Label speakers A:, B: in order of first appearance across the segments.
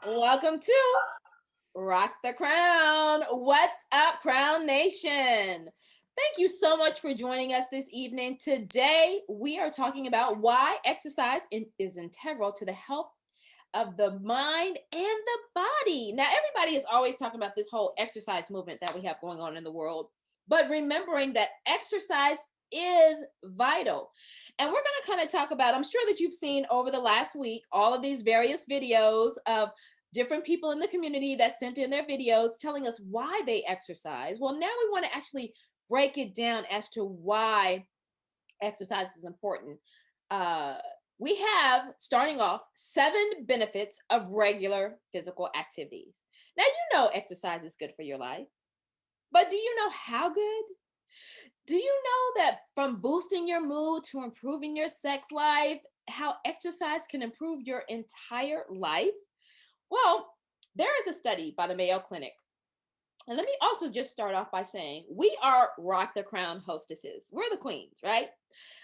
A: Welcome to Rock the Crown. What's up, Crown Nation? Thank you so much for joining us this evening. Today, we are talking about why exercise is integral to the health of the mind and the body. Now, everybody is always talking about this whole exercise movement that we have going on in the world, but remembering that exercise is vital. And we're going to kind of talk about, I'm sure that you've seen over the last week, all of these various videos of different people in the community that sent in their videos telling us why they exercise. Well, now we want to actually break it down as to why exercise is important. Uh, we have, starting off, 7 benefits of regular physical activities. Now, you know exercise is good for your life, but do you know how good? Do you know that from boosting your mood to improving your sex life, how exercise can improve your entire life? Well, there is a study by the Mayo Clinic. And let me also just start off by saying we are Rock the Crown hostesses. We're the queens, right?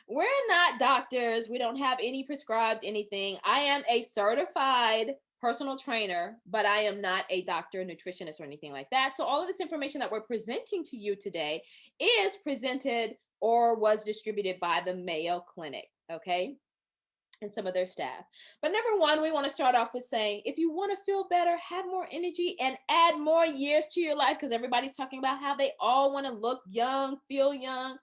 A: We're not doctors. We don't have any prescribed anything. I am a certified personal trainer, but I am not a doctor, nutritionist, or anything like that. So all of this information that we're presenting to you today is presented or was distributed by the Mayo Clinic, okay? And some of their staff. But number one, we want to start off with saying if you want to feel better, have more energy, and add more years to your life, because everybody's talking about how they all want to look young, feel young.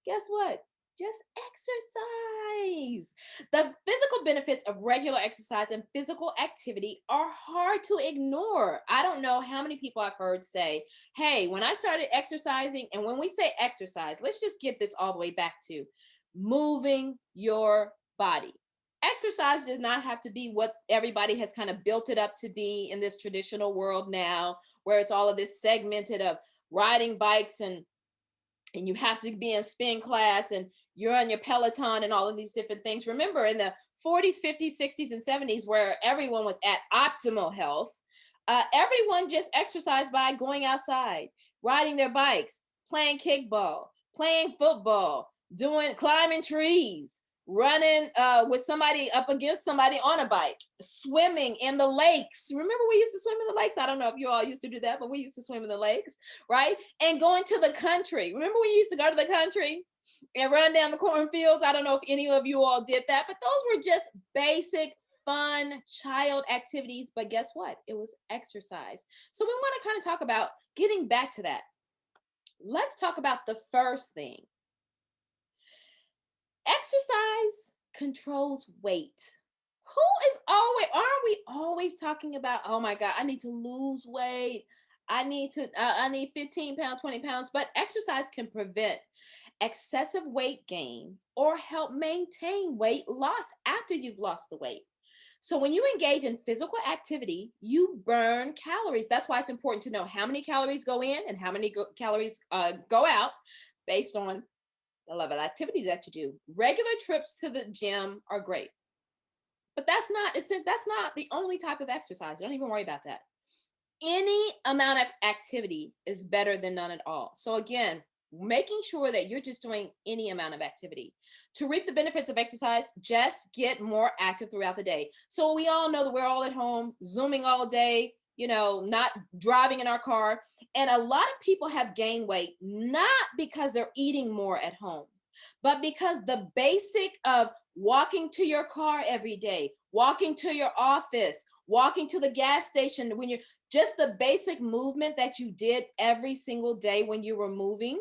A: Guess what? Just exercise. The physical benefits of regular exercise and physical activity are hard to ignore. I don't know how many people I've heard say, hey, when I started exercising, and when we say exercise, let's just get this all the way back to moving your body. Exercise does not have to be what everybody has kind of built it up to be in this traditional world now, where it's all of this segmented of riding bikes and you have to be in spin class and you're on your Peloton and all of these different things. Remember in the 40s, 50s, 60s, and 70s, where everyone was at optimal health, everyone just exercised by going outside, riding their bikes, playing kickball, playing football, doing climbing trees, running with somebody up against somebody on a bike, swimming in the lakes. Remember, we used to swim in the lakes. I don't know if you all used to do that, but we used to swim in the lakes, right? And going to the country. Remember, we used to go to the country and run down the cornfields. I don't know if any of you all did that, but those were just basic fun child activities. But guess what? It was exercise. So we want to kind of talk about getting back to that. Let's talk about the first thing. Exercise controls weight. Who is always, aren't we always talking about, oh my God, I need to lose weight. I need 15 pounds, 20 pounds, but exercise can prevent excessive weight gain or help maintain weight loss after you've lost the weight. So when you engage in physical activity, you burn calories. That's why it's important to know how many calories go in and how many calories go out based on the level of activity that you do. Regular trips to the gym are great, but that's not the only type of exercise. Don't even worry about that. Any amount of activity is better than none at all. So again, making sure that you're just doing any amount of activity. To reap the benefits of exercise, just get more active throughout the day. So we all know that we're all at home, zooming all day, not driving in our car. And a lot of people have gained weight, not because they're eating more at home, but because the basic of walking to your car every day, walking to your office, walking to the gas station, when you're just the basic movement that you did every single day when you were moving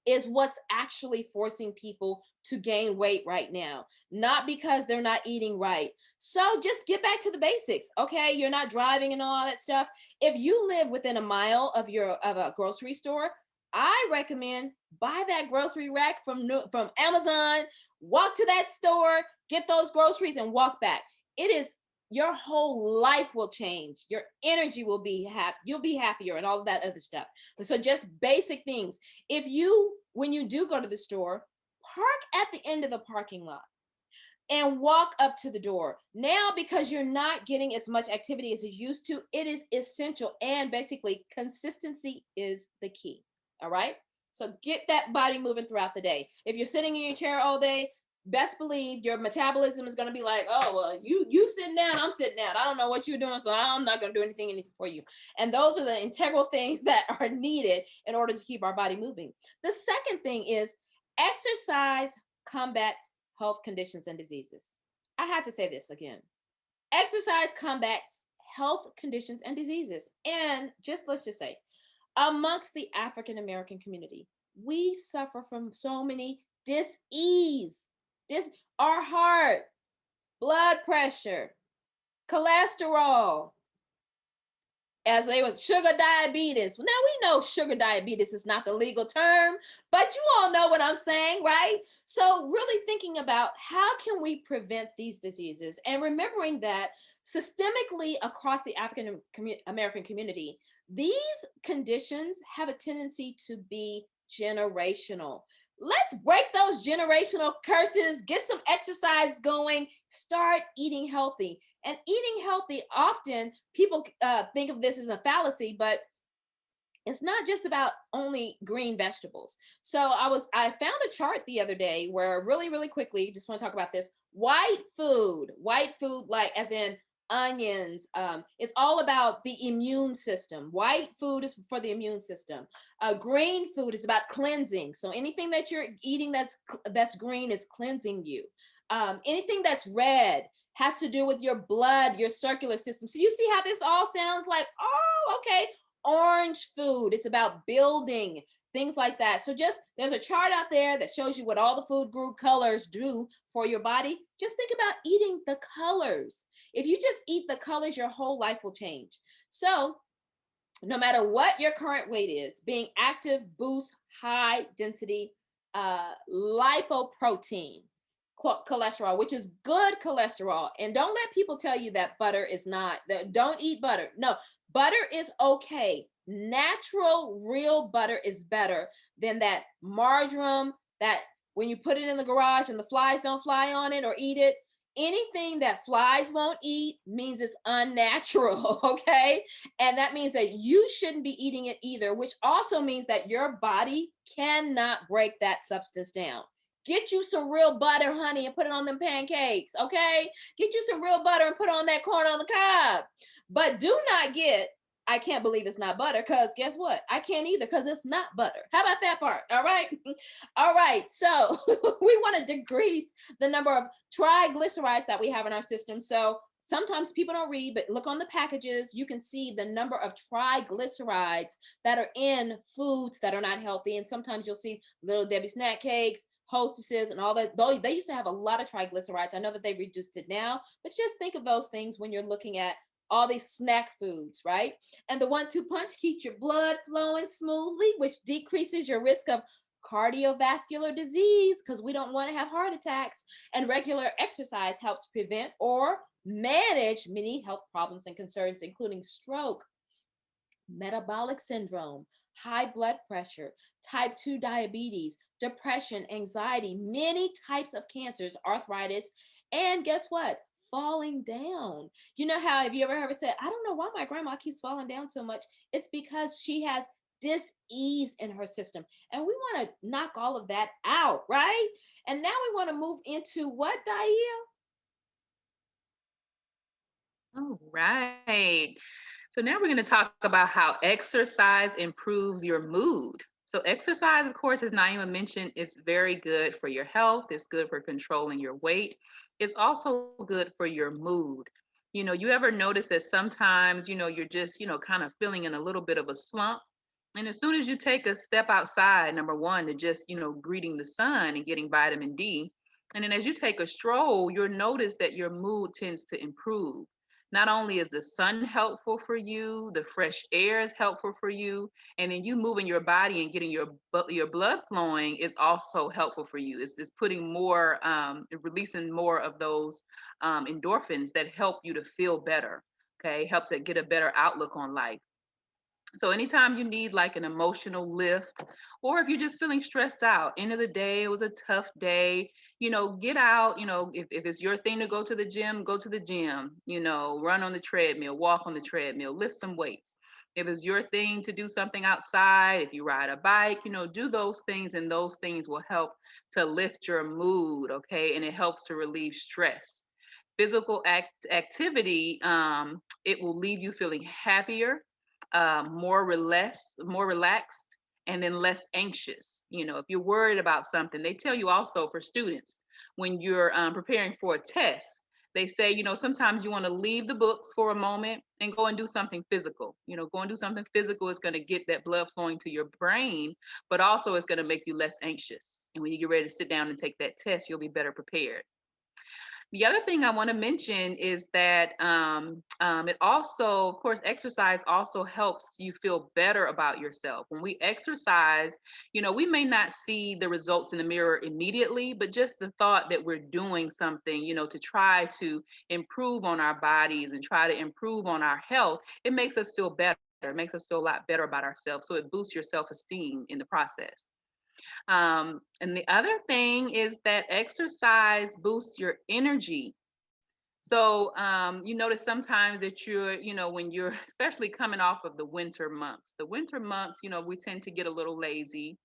A: is what's actually forcing people to gain weight right now, not because they're not eating right. So just get back to the basics. Okay, you're not driving and all that stuff. If you live within a mile of a grocery store, I recommend buy that grocery rack from Amazon, walk to that store, get those groceries and walk back. It is your whole life will change. Your energy will be happy. You'll be happier and all of that other stuff. So just basic things. If you, when you do go to the store, park at the end of the parking lot and walk up to the door. Now, because you're not getting as much activity as you used to, it is essential. And basically, consistency is the key. All right. So get that body moving throughout the day. If you're sitting in your chair all day, best believe your metabolism is going to be like, oh, well, you sitting down, I'm sitting down. I don't know what you're doing, so I'm not going to do anything for you. And those are the integral things that are needed in order to keep our body moving. The second thing is exercise combats health conditions and diseases. I had to say this again. Exercise combats health conditions and diseases. And let's just say, amongst the African American community, we suffer from so many dis-ease. Our heart, blood pressure, cholesterol, as they was sugar diabetes. Now we know sugar diabetes is not the legal term, but you all know what I'm saying, right? So really thinking about how can we prevent these diseases and remembering that systemically across the African American community, these conditions have a tendency to be generational. Let's break those generational curses, get some exercise going, start eating healthy. And eating healthy, often people think of this as a fallacy, but it's not just about only green vegetables. So I found a chart the other day where really quickly, just want to talk about this. White food, like as in onions. It's all about the immune system. White food is for the immune system. Green food is about cleansing. So anything that you're eating that's green is cleansing you. Anything that's red has to do with your blood, your circular system. So you see how this all sounds like, oh, okay. Orange food, it's about building, things like that. So there's a chart out there that shows you what all the food group colors do for your body. Just think about eating the colors. If you just eat the colors, your whole life will change. So no matter what your current weight is, being active boosts high density lipoprotein cholesterol, which is good cholesterol. And don't let people tell you that butter is not, don't eat butter. No, butter is okay. Natural, real butter is better than that margarine that when you put it in the garage and the flies don't fly on it or eat it. Anything that flies won't eat means it's unnatural, okay? And that means that you shouldn't be eating it either, which also means that your body cannot break that substance down. Get you some real butter, honey, and put it on them pancakes, okay? Get you some real butter and put on that corn on the cob. But do not get, I can't believe it's not butter, because guess what? I can't either, because it's not butter. How about that part? All right. All right. So we want to decrease the number of triglycerides that we have in our system. So sometimes people don't read, but look on the packages. You can see the number of triglycerides that are in foods that are not healthy. And sometimes you'll see Little Debbie snack cakes, Hostesses, and all that. They used to have a lot of triglycerides. I know that they've reduced it now, but just think of those things when you're looking at all these snack foods, right? And the 1-2 punch keeps your blood flowing smoothly, which decreases your risk of cardiovascular disease, because we don't want to have heart attacks. And regular exercise helps prevent or manage many health problems and concerns, including stroke, metabolic syndrome, high blood pressure, type 2 diabetes, depression, anxiety, many types of cancers, arthritis, and guess what? Falling down. You know how, have you ever said, I don't know why my grandma keeps falling down so much? It's because she has dis-ease in her system. And we want to knock all of that out, right? And now we want to move into what, Daia?
B: All right. So now we're going to talk about how exercise improves your mood. So exercise, of course, as Naima mentioned, is very good for your health. It's good for controlling your weight. It's also good for your mood. You ever notice that sometimes, you're just, kind of feeling in a little bit of a slump. And as soon as you take a step outside, number one, to just, greeting the sun and getting vitamin D. And then as you take a stroll, you'll notice that your mood tends to improve. Not only is the sun helpful for you, the fresh air is helpful for you, and then you moving your body and getting your blood flowing is also helpful for you. It's putting more, releasing more of those endorphins that help you to feel better. Okay, help to get a better outlook on life. So anytime you need like an emotional lift, or if you're just feeling stressed out, end of the day, it was a tough day, get out, if it's your thing to go to the gym, go to the gym, run on the treadmill, walk on the treadmill, lift some weights. If it's your thing to do something outside, if you ride a bike, do those things, and those things will help to lift your mood, okay? And it helps to relieve stress. Physical activity, it will leave you feeling happier, more relaxed, and then less anxious. If you're worried about something, they tell you also for students when you're preparing for a test, they say, sometimes you want to leave the books for a moment and go and do something physical. Go and do something physical is going to get that blood flowing to your brain, but also it's going to make you less anxious. And when you get ready to sit down and take that test, you'll be better prepared. The other thing I want to mention is that it also, of course, exercise also helps you feel better about yourself. When we exercise, we may not see the results in the mirror immediately, but just the thought that we're doing something, to try to improve on our bodies and try to improve on our health, it makes us feel better. It makes us feel a lot better about ourselves. So it boosts your self-esteem in the process. And the other thing is that exercise boosts your energy. So you notice sometimes that when you're especially coming off of the winter months, we tend to get a little lazy.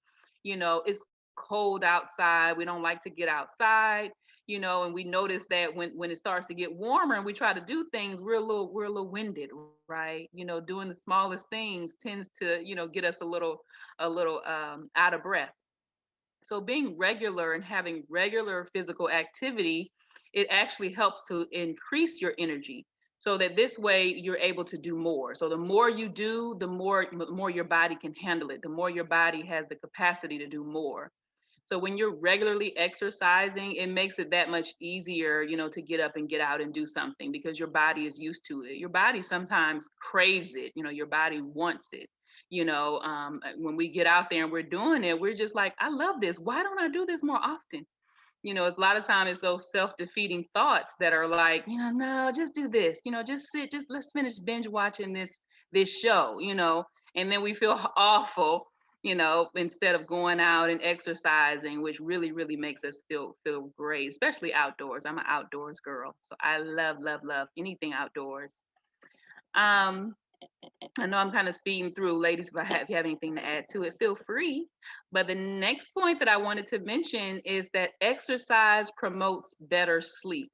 B: It's cold outside. We don't like to get outside, and we notice that when it starts to get warmer and we try to do things, we're a little winded, right? Doing the smallest things tends to, get us a little out of breath. So being regular and having regular physical activity, it actually helps to increase your energy so that this way you're able to do more. So the more you do, the more your body can handle it. The more your body has the capacity to do more. So when you're regularly exercising, it makes it that much easier, to get up and get out and do something because your body is used to it. Your body sometimes craves it, your body wants it. When we get out there and we're doing it, we're just like, I love this. Why don't I do this more often? It's a lot of times it's those self-defeating thoughts that are like, no, just do this, just sit, just let's finish binge watching this show, and then we feel awful, instead of going out and exercising, which really, really makes us feel great, especially outdoors. I'm an outdoors girl, so I love, love, love anything outdoors. Um, I know I'm kind of speeding through, ladies. If you have anything to add to it, feel free. But the next point that I wanted to mention is that exercise promotes better sleep.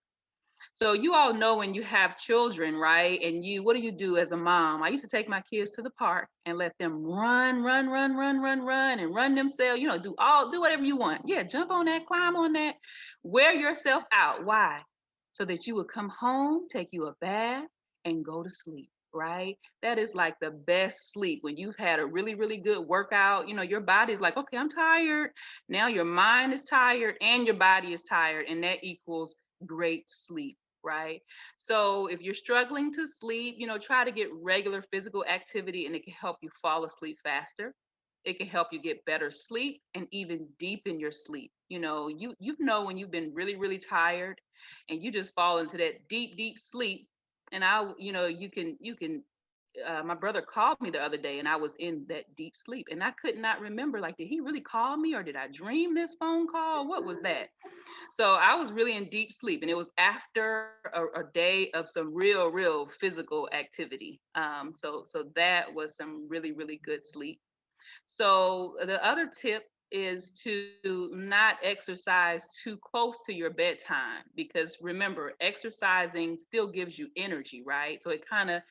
B: So you all know when you have children, right? And what do as a mom? I used to take my kids to the park and let them run, run, run, run, run, run, and run themselves. Do whatever you want. Yeah, jump on that, climb on that, wear yourself out. Why? So that you would come home, take you a bath, and go to sleep. Right? That is like the best sleep when you've had a really, really good workout. Your body's like, okay, I'm tired. Now your mind is tired and your body is tired, and that equals great sleep, right? So if you're struggling to sleep, try to get regular physical activity and it can help you fall asleep faster. It can help you get better sleep and even deepen your sleep. You know when you've been really, really tired and you just fall into that deep, deep sleep. And you can my brother called me the other day and I was in that deep sleep and I could not remember, like, did he really call me or did I dream this phone call? What was that? So I was really in deep sleep, and it was after a day of some real, real physical activity. So that was some really, really good sleep. So the other tip is to not exercise too close to your bedtime because remember, exercising still gives you energy, right? So it kind of,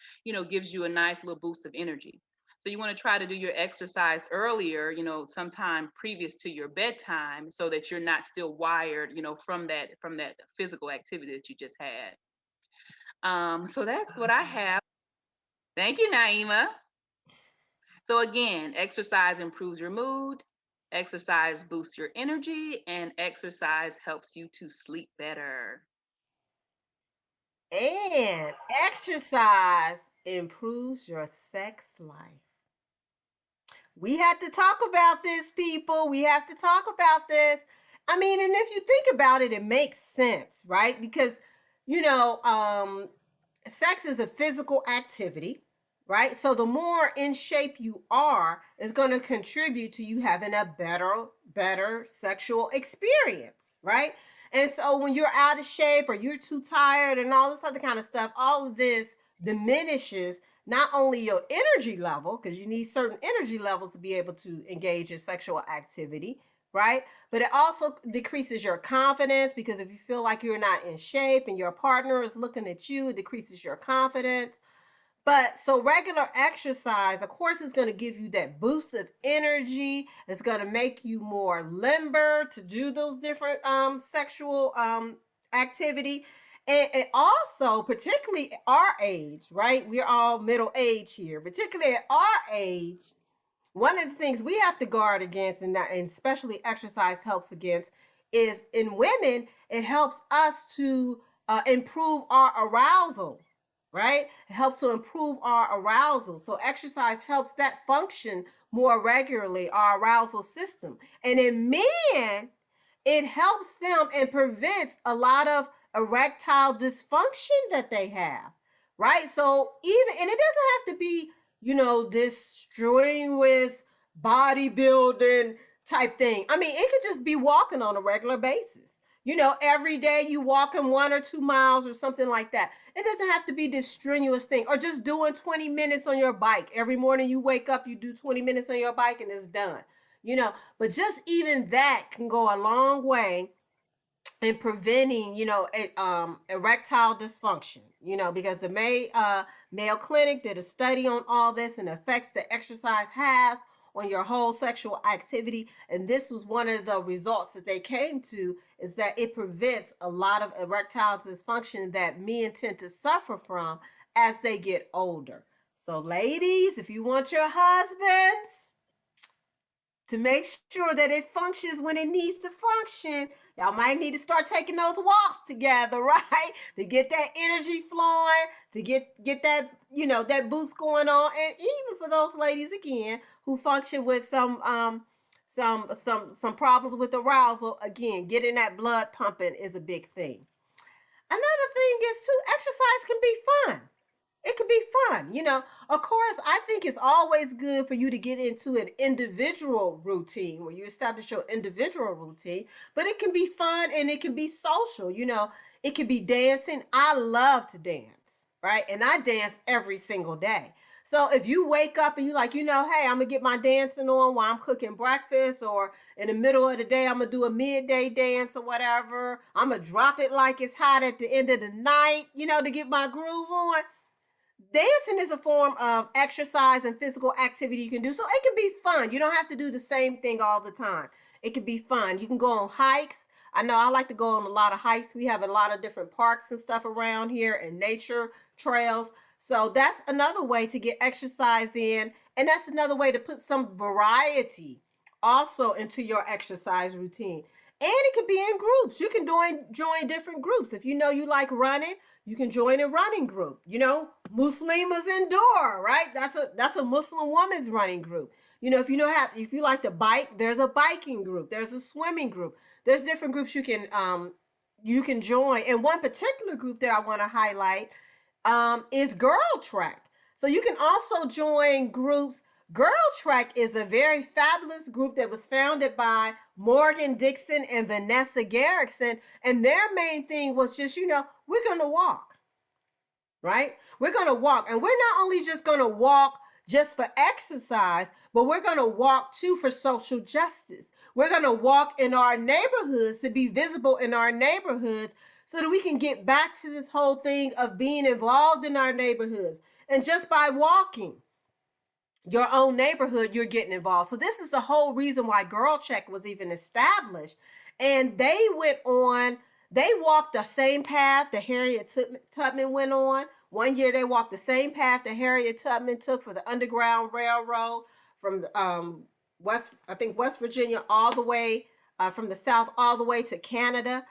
B: gives you a nice little boost of energy. So you want to try to do your exercise earlier, sometime previous to your bedtime so that you're not still wired, from that physical activity that you just had. So that's what I have. Thank you, Naima. So again, exercise improves your mood, exercise boosts your energy, and exercise helps you to sleep better.
C: And exercise improves your sex life. We have to talk about this, people. We have to talk about this. I mean, and if you think about it, it makes sense, right? Because, you know, sex is a physical activity, right? So the more in shape you are is going to contribute to you having a better sexual experience, right? And so when you're out of shape or you're too tired and all this other kind of stuff, all of this diminishes not only your energy level, because you need certain energy levels to be able to engage in sexual activity, right? But it also decreases your confidence, because if you feel like you're not in shape and your partner is looking at you, it decreases your confidence. But so regular exercise, of course, is going to give you that boost of energy. It's going to make you more limber to do those different sexual activity. And also, particularly our age, right? We're all middle age here. Particularly at our age, one of the things we have to guard against, and especially exercise helps against, is in women, it helps us to improve our arousal, right? It helps to improve our arousal. So exercise helps that function more regularly, our arousal system. And in men, it helps them and prevents a lot of erectile dysfunction that they have, right? So and it doesn't have to be, this strenuous bodybuilding type thing. I mean, it could just be walking on a regular basis. Every day you walking 1 or 2 miles or something like that. It doesn't have to be this strenuous thing, or just doing 20 minutes on your bike. Every morning you wake up, you do 20 minutes on your bike and it's done. But just even that can go a long way in preventing, erectile dysfunction, because the Mayo Clinic did a study on all this and the effects that exercise has on your whole sexual activity. And this was one of the results that they came to, is that it prevents a lot of erectile dysfunction that men tend to suffer from as they get older. So ladies, if you want your husbands to make sure that it functions when it needs to function, y'all might need to start taking those walks together, right? To get that energy flowing, to get that, that boost going on. And even for those ladies, again, who function with some problems with arousal, again, getting that blood pumping is a big thing. Another thing is too, exercise can be fun. It could be fun. Of course, I think it's always good for you to get into an individual routine where you establish your individual routine, but it can be fun and it can be social. It can be dancing. I love to dance, right? And I dance every single day. So if you wake up and you're like, hey, I'm going to get my dancing on while I'm cooking breakfast, or in the middle of the day, I'm going to do a midday dance or whatever. I'm going to drop it like it's hot at the end of the night, to get my groove on. Dancing is a form of exercise and physical activity you can do. So it can be fun. You don't have to do the same thing all the time. It can be fun. You can go on hikes. I know I like to go on a lot of hikes. We have a lot of different parks and stuff around here, and nature trails. So that's another way to get exercise in. And that's another way to put some variety also into your exercise routine. And it can be in groups. You can join different groups. If you like running, you can join a running group. Muslimas Indoor, right? That's a Muslim woman's running group. If you like to bike, there's a biking group. There's a swimming group. There's different groups you can join. And one particular group that I want to highlight is Girl Trek. So you can also join groups. Girl Trek is a very fabulous group that was founded by Morgan Dixon and Vanessa Garrison. And their main thing was just, we're going to walk, right? We're going to walk. And we're not only just going to walk just for exercise, but we're going to walk too for social justice. We're going to walk in our neighborhoods to be visible in our neighborhoods so that we can get back to this whole thing of being involved in our neighborhoods. And just by walking your own neighborhood, you're getting involved. So this is the whole reason why Girl Trek was even established. And they walked the same path that Harriet Tubman went on. One year they walked the same path that Harriet Tubman took for the Underground Railroad from West Virginia all the way from the South all the way to Canada.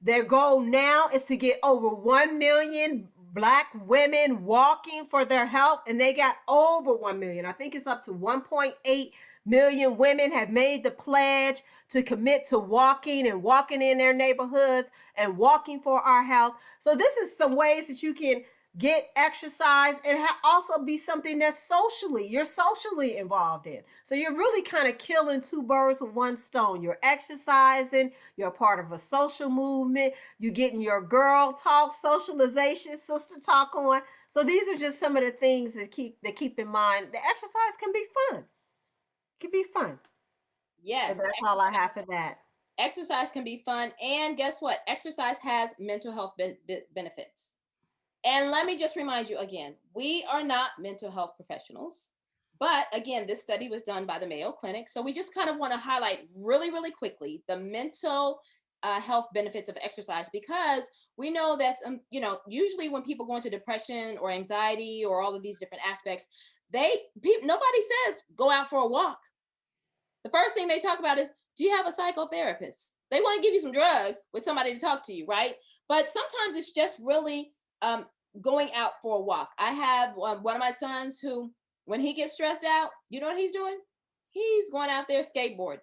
C: Their goal now is to get over 1 million Black women walking for their health, and they got over 1 million. I think it's up to 1.8 million women have made the pledge to commit to walking in their neighborhoods and walking for our health. So this is some ways that you can get exercise, and also be something that's you're socially involved in. So you're really kind of killing two birds with one stone. You're exercising, you're part of a social movement, you're getting your girl talk, socialization, sister talk on. So these are just some of the things that keep in mind. The exercise can be fun. It can be fun. So
A: Yes,
C: that's all I have for that.
A: exercise can be fun. And guess what? Exercise has mental health benefits. And let me just remind you again, we are not mental health professionals. But again, this study was done by the Mayo Clinic. So we just kind of want to highlight really, really quickly the mental health benefits of exercise, because we know that, usually when people go into depression or anxiety or all of these different aspects, nobody says go out for a walk. The first thing they talk about is, do you have a psychotherapist? They want to give you some drugs with somebody to talk to you, right? But sometimes it's just really going out for a walk. I have one of my sons who, when he gets stressed out, you know what he's doing? He's going out there skateboarding.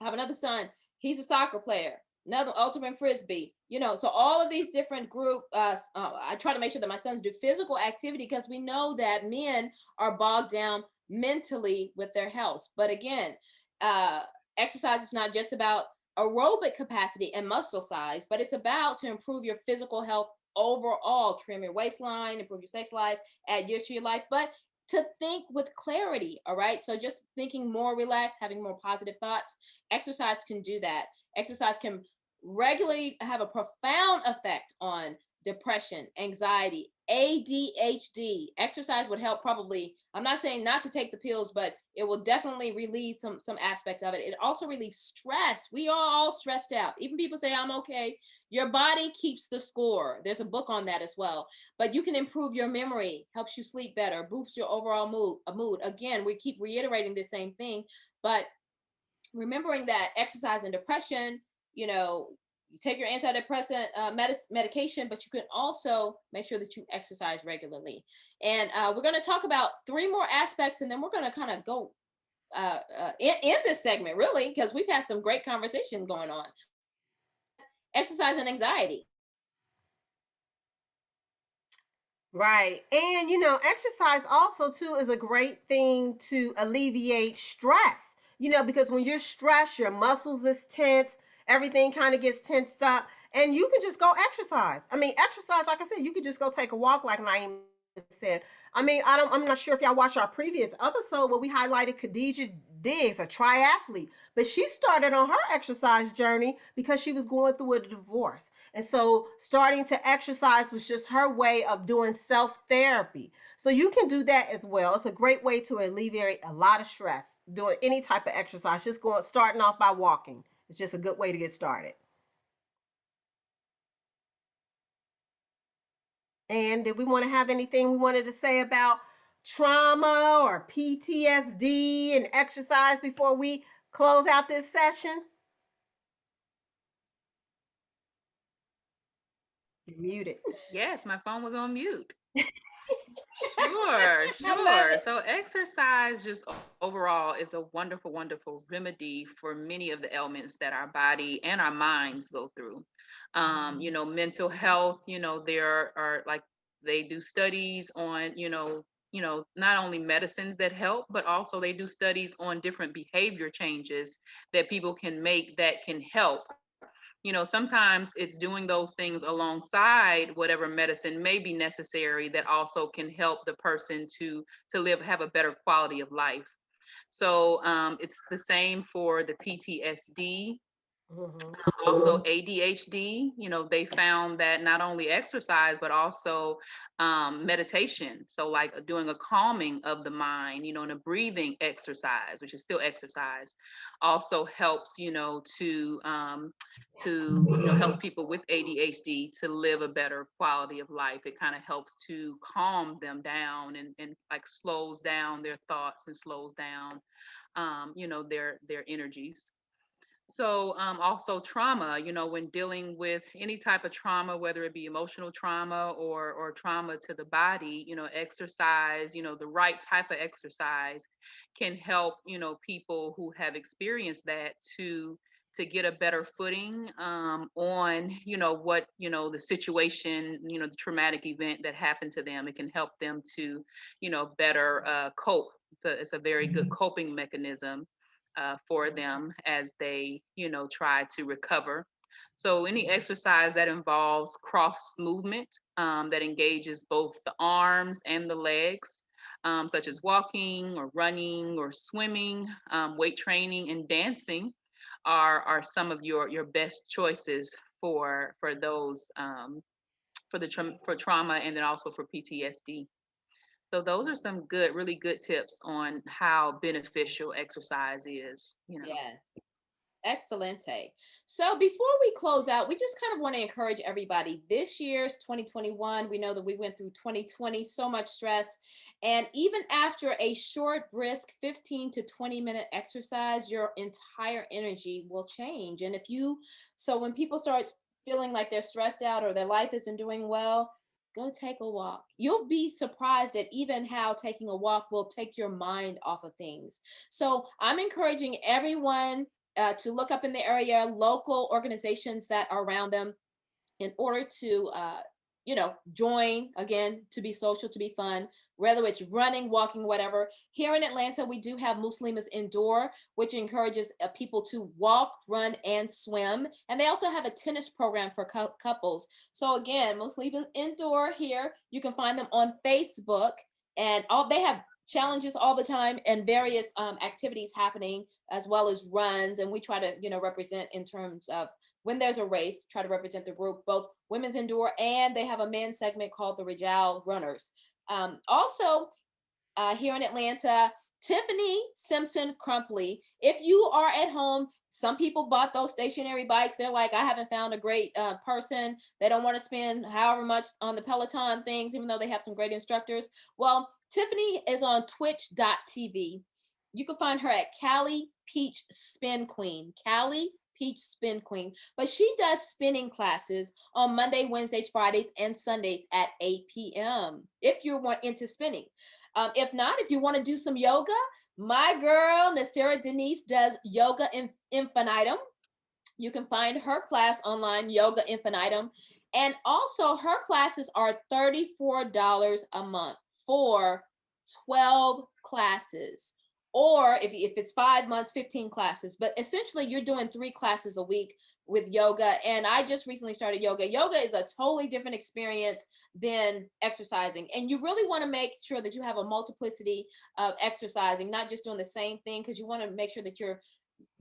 A: I have another son, he's a soccer player, another ultimate frisbee. So all of these different I try to make sure that my sons do physical activity, because we know that men are bogged down mentally with their health. But again, uh, exercise is not just about aerobic capacity and muscle size, but it's about to improve your physical health overall, trim your waistline, improve your sex life, add years to your life, but to think with clarity. All right. So just thinking more relaxed, having more positive thoughts, exercise can do that. Exercise can regularly have a profound effect on depression, anxiety, ADHD. Exercise would help probably. I'm not saying not to take the pills, but it will definitely relieve some aspects of it. It also relieves stress. We are all stressed out. Even people say I'm okay. Your body keeps the score. There's a book on that as well. But you can improve your memory, helps you sleep better, boosts your overall mood. Again, we keep reiterating the same thing, but remembering that exercise and depression, you take your antidepressant medication, but you can also make sure that you exercise regularly. And we're going to talk about three more aspects, and then we're going to kind of go in this segment, really, because we've had some great conversation going on. Exercise and anxiety.
C: Right. And exercise also too is a great thing to alleviate stress. Because when you're stressed, your muscles is tense, everything kind of gets tensed up, and you can just go exercise. I mean, exercise, like I said, you could just go take a walk, like Naeem said. I mean, I'm not sure if y'all watched our previous episode where we highlighted Khadijah Diggs, a triathlete, but she started on her exercise journey because she was going through a divorce. And so starting to exercise was just her way of doing self-therapy. So you can do that as well. It's a great way to alleviate a lot of stress doing any type of exercise, starting off by walking. It's just a good way to get started. And did we want to have anything we wanted to say about trauma or PTSD and exercise before we close out this session? You're muted.
B: Yes, my phone was on mute. Sure. So exercise just overall is a wonderful, wonderful remedy for many of the ailments that our body and our minds go through. Mental health, there are like they do studies on, not only medicines that help, but also they do studies on different behavior changes that people can make that can help. Sometimes it's doing those things alongside whatever medicine may be necessary that also can help the person to have a better quality of life. So it's the same for the PTSD. Also ADHD, they found that not only exercise, but also meditation. So like doing a calming of the mind, and a breathing exercise, which is still exercise, also helps, helps people with ADHD to live a better quality of life. It kind of helps to calm them down and like slows down their thoughts and slows down, their energies. So also trauma, when dealing with any type of trauma, whether it be emotional trauma or trauma to the body, exercise, the right type of exercise can help, people who have experienced that to to get a better footing on, what, the situation, the traumatic event that happened to them. It can help them to, better cope. It's a very good coping mechanism for them as they, try to recover. So any exercise that involves cross movement that engages both the arms and the legs, such as walking or running or swimming, weight training, and dancing, are some of your best choices for those for trauma, and then also for PTSD. So those are some really good tips on how beneficial exercise is.
A: Yes. Excelente. So before we close out, we just kind of want to encourage everybody. This year's 2021, we know that we went through 2020, so much stress. And even after a short, brisk 15 to 20-minute exercise, your entire energy will change. And so when people start feeling like they're stressed out or their life isn't doing well, go take a walk. You'll be surprised at even how taking a walk will take your mind off of things. So I'm encouraging everyone to look up in the area, local organizations that are around them, in order to, join, again, to be social, to be fun, whether it's running, walking, whatever. Here in Atlanta, we do have Muslimas Indoor, which encourages people to walk, run, and swim. And they also have a tennis program for couples. So again, Muslimas Indoor here, you can find them on Facebook, and they have challenges all the time and various activities happening, as well as runs. And we try to, represent in terms of when there's a race, try to represent the group, both women's indoor, and they have a men's segment called the Rijal Runners. Also, here in Atlanta, Tiffany Simpson Crumpley. If you are at home, some people bought those stationary bikes. They're like, I haven't found a great person. They don't want to spend however much on the Peloton things, even though they have some great instructors. Well, Tiffany is on twitch.tv. You can find her at Cali Peach Spin Queen. Cali Peach Spin Queen. But she does spinning classes on Monday, Wednesdays, Fridays, and Sundays at 8 p.m. if you're into spinning. If not, if you want to do some yoga, my girl, Nasira Denise, does Yoga Infinitum. You can find her class online, Yoga Infinitum. And also her classes are $34 a month for 12 classes. Or if it's 5 months, 15 classes. But essentially, you're doing 3 classes a week with yoga. And I just recently started yoga. Yoga is a totally different experience than exercising. And you really want to make sure that you have a multiplicity of exercising, not just doing the same thing, because you want to make sure that you're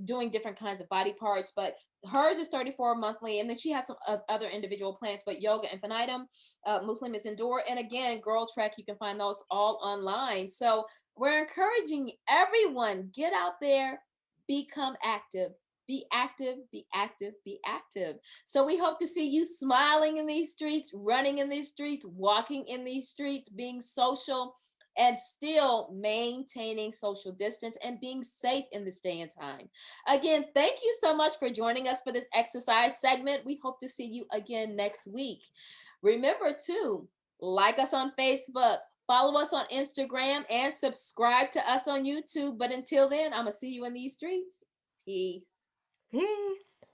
A: doing different kinds of body parts. But hers is $34 monthly, and then she has some other individual plans. But Yoga Infinitum, Muslimas Indoor, and again, Girl Trek, you can find those all online. So we're encouraging everyone, get out there, become active. Be active, be active, be active. So we hope to see you smiling in these streets, running in these streets, walking in these streets, being social, and still maintaining social distance and being safe in this day and time. Again, thank you so much for joining us for this exercise segment. We hope to see you again next week. Remember to like us on Facebook, follow us on Instagram, and subscribe to us on YouTube. But until then, I'm going to see you in these streets. Peace.
C: Peace.